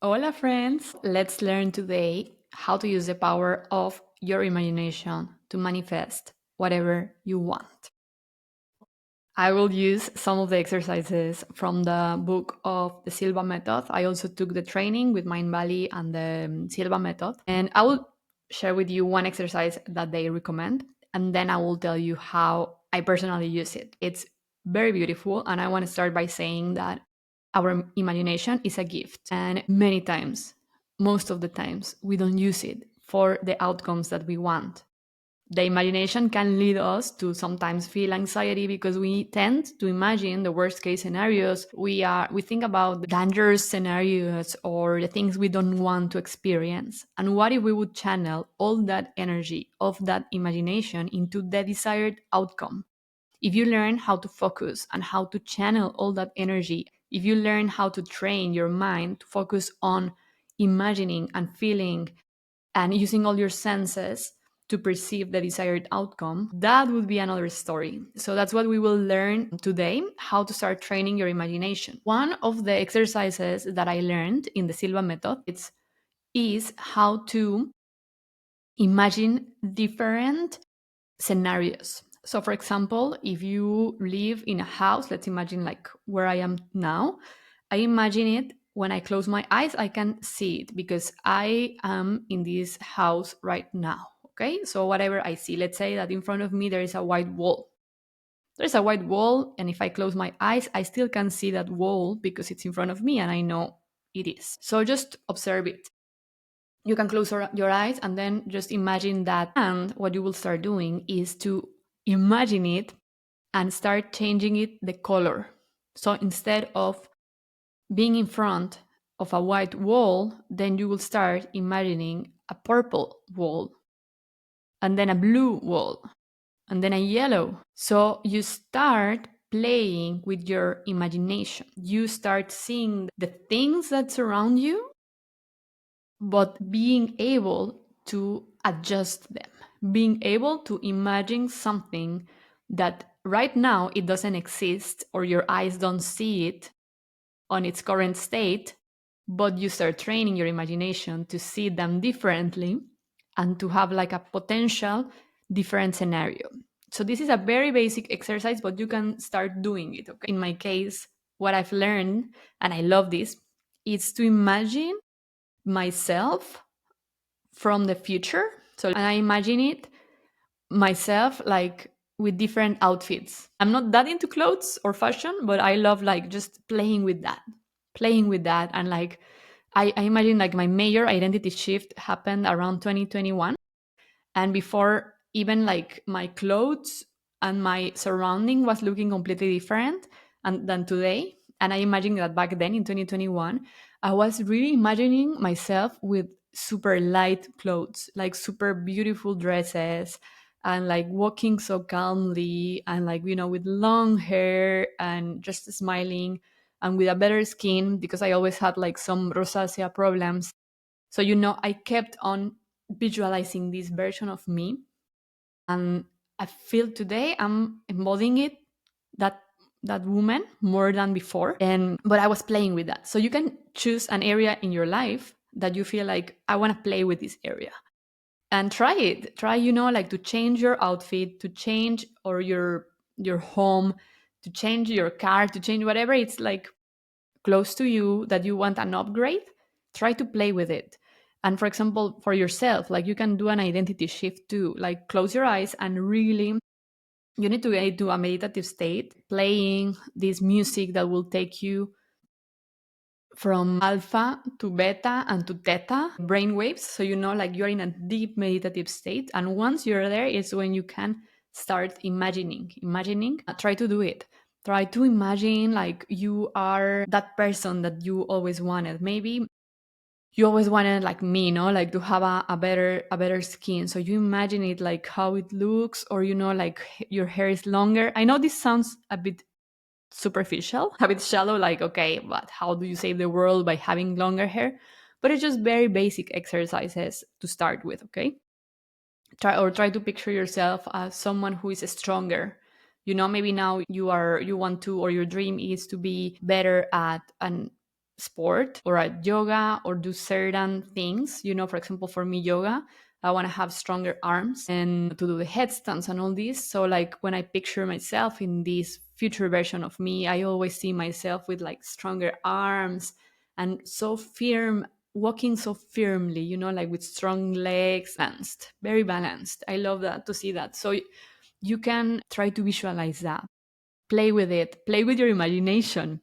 Hola, friends! Let's learn today how to use the power of your imagination to manifest whatever you want. I will use some of the exercises from the book of the Silva Method. I also took the training with Mind Valley and the Silva Method. And I will share with you one exercise that they recommend. And then I will tell you how I personally use it. It's very beautiful. And I want to start by saying that our imagination is a gift. And many times, most of the times, we don't use it for the outcomes that we want. The imagination can lead us to sometimes feel anxiety because we tend to imagine the worst case scenarios. We think about the dangerous scenarios or the things we don't want to experience. And what if we would channel all that energy of that imagination into the desired outcome? If you learn how to focus and how to channel all that energy, if you learn how to train your mind to focus on imagining and feeling and using all your senses to perceive the desired outcome, that would be another story. So that's what we will learn today, how to start training your imagination. One of the exercises that I learned in the Silva method is how to imagine different scenarios. So for example, if you live in a house, let's imagine like where I am now, I imagine it when I close my eyes, I can see it because I am in this house right now. Okay. So whatever I see, let's say that in front of me there is a white wall. There's a white wall, and if I close my eyes, I still can see that wall because it's in front of me and I know it is. So just observe it. You can close your eyes and then just imagine that. And what you will start doing is to imagine it and start changing it the color. So instead of being in front of a white wall, then you will start imagining a purple wall, and then a blue wall, and then a yellow. So you start playing with your imagination. You start seeing the things that surround you, but being able to adjust them, being able to imagine something that right now it doesn't exist or your eyes don't see it on its current state, but you start training your imagination to see them differently and to have like a potential different scenario. So this is a very basic exercise, but you can start doing it. Okay. In my case, what I've learned, and I love this, is to imagine myself from the future. So, and I imagine it myself like with different outfits. I'm not that into clothes or fashion, but I love like just playing with that. And like, I imagine like my major identity shift happened around 2021. And before even like my clothes and my surrounding was looking completely different than today. And I imagine that back then in 2021, I was really imagining myself with super light clothes, like super beautiful dresses, and like walking so calmly, and like, with long hair and just smiling and with a better skin because I always had like some rosacea problems. So, I kept on visualizing this version of me. And I feel today I'm embodying it, that that woman more than before. And but I was playing with that. So you can choose an area in your life that you feel like I want to play with this area. And try it. Try, like to change your outfit, to change or your home, to change your car, to change whatever it's like close to you that you want an upgrade. Try to play with it. And for example, for yourself, like you can do an identity shift too. Like close your eyes and really you need to get into a meditative state, playing this music that will take you from alpha to beta and to theta brain waves. So like you're in a deep meditative state. And once you're there is when you can start imagining. Try to do it. Try to imagine like you are that person that you always wanted. Maybe you always wanted like me, like to have a better skin. So you imagine it like how it looks, or like your hair is longer. I know this sounds a bit superficial, a bit shallow, like, okay, but how do you save the world by having longer hair? But it's just very basic exercises to start with. Okay, try to picture yourself as someone who is stronger. Maybe now you want to, or your dream is to be better at an sport or at yoga or do certain things. For example, for me, yoga, I want to have stronger arms and to do the headstands and all this. So, like, when I picture myself in this future version of me, I always see myself with like stronger arms and so firm, walking so firmly, like with strong legs, balanced, very balanced. I love that to see that. So, you can try to visualize that, play with it, play with your imagination.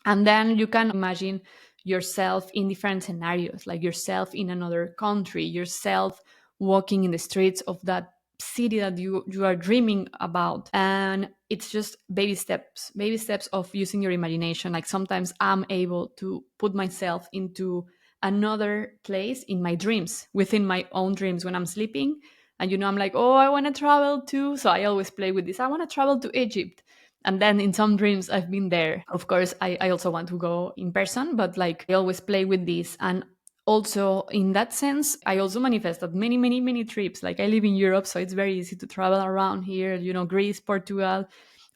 And then you can imagine yourself in different scenarios, like yourself in another country, yourself walking in the streets of that city that you are dreaming about. And it's just baby steps of using your imagination. Like sometimes I'm able to put myself into another place in my dreams, within my own dreams when I'm sleeping. And I'm like, oh, I want to travel too. So I always play with this. I want to travel to Egypt, and then in some dreams I've been there. Of course, I also want to go in person, but like I always play with this. And also in that sense, I also manifested many, many, many trips. Like I live in Europe, so it's very easy to travel around here, Greece, Portugal,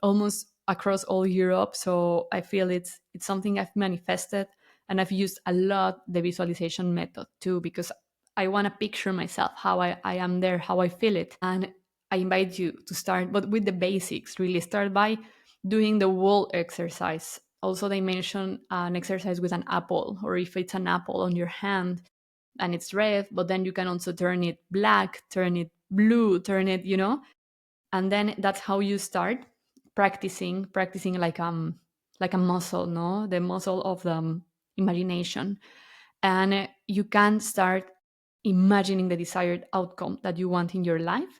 almost across all Europe. So I feel it's something I've manifested, and I've used a lot the visualization method too, because I want to picture myself how I am there, how I feel it. And I invite you to start, but with the basics, really. Start by doing the wall exercise. Also, they mention an exercise with an apple, or if it's an apple on your hand and it's red, but then you can also turn it black, turn it blue, turn it, and then that's how you start practicing like a muscle, no, the muscle of the imagination. And you can start imagining the desired outcome that you want in your life.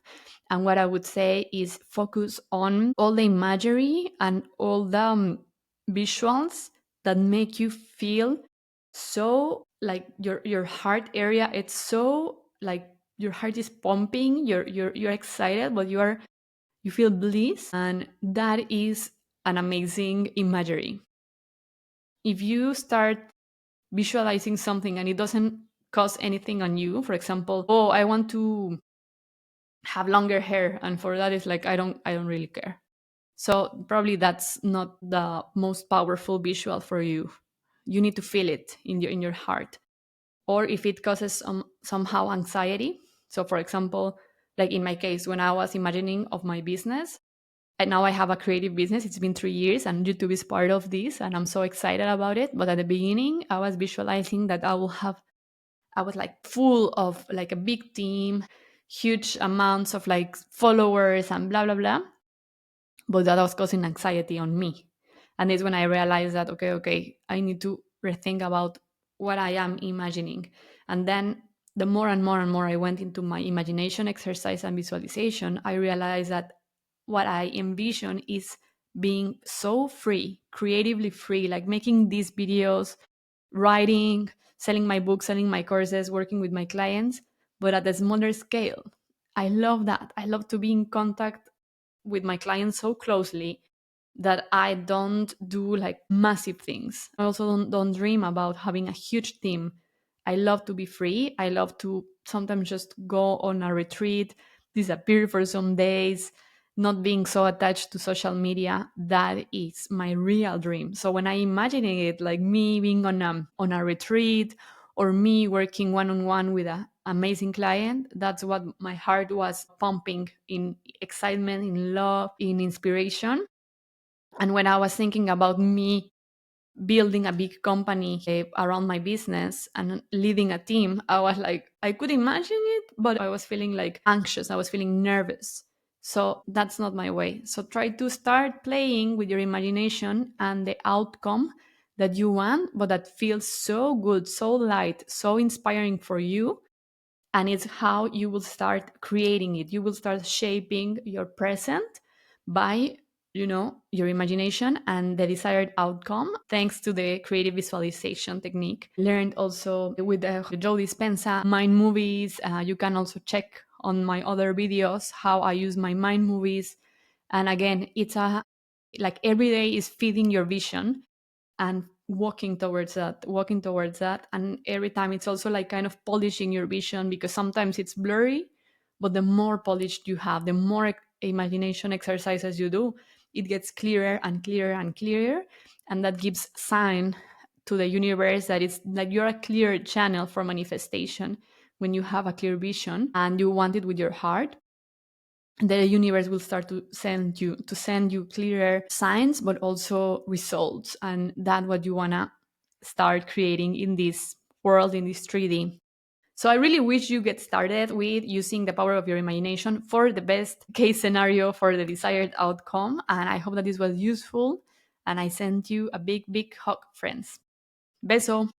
And what I would say is focus on all the imagery and all the visuals that make you feel so like your heart area. It's so like your heart is pumping, you're excited, but you feel bliss, and that is an amazing imagery. If you start visualizing something and it doesn't cost anything on you, for example, oh, I want to have longer hair, and for that it's like I don't really care. So probably that's not the most powerful visual for you. You need to feel it in your heart. Or if it causes somehow anxiety. So for example, like in my case, when I was imagining of my business, and now I have a creative business. It's been 3 years, and YouTube is part of this, and I'm so excited about it. But at the beginning, I was visualizing that I was like full of like a big team, huge amounts of like followers and blah blah blah. But that was causing anxiety on me. And it's when I realized that okay, I need to rethink about what I am imagining. And then the more and more and more I went into my imagination exercise and visualization, I realized that what I envision is being so free, creatively free, like making these videos, writing, selling my books, selling my courses, working with my clients, but at a smaller scale. I love that. I love to be in contact with my clients so closely that I don't do like massive things. I also don't dream about having a huge team. I love to be free. I love to sometimes just go on a retreat, disappear for some days, not being so attached to social media. That is my real dream. So when I imagining it, like me being on a retreat, or me working one on one with an amazing client, that's what my heart was pumping in excitement, in love, in inspiration. And when I was thinking about me building a big company around my business and leading a team, I was like, I could imagine it, but I was feeling like anxious. I was feeling nervous. So that's not my way. So try to start playing with your imagination and the outcome that you want, but that feels so good, so light, so inspiring for you. And it's how you will start creating it. You will start shaping your present by your imagination and the desired outcome, thanks to the creative visualization technique learned also with the Joe Dispenza mind movies. You can also check on my other videos how I use my mind movies. And again, it's a like every day is feeding your vision and walking towards that. And every time it's also like kind of polishing your vision, because sometimes it's blurry, but the more polished you have, the more imagination exercises you do, it gets clearer and clearer and clearer. And that gives sign to the universe that it's like you're a clear channel for manifestation. When you have a clear vision and you want it with your heart, the universe will start to send you clearer signs, but also results, and that's what you want to start creating in this world, in this 3D. So I really wish you get started with using the power of your imagination for the best case scenario, for the desired outcome. And I hope that this was useful. And I send you a big, big hug, friends. Beso.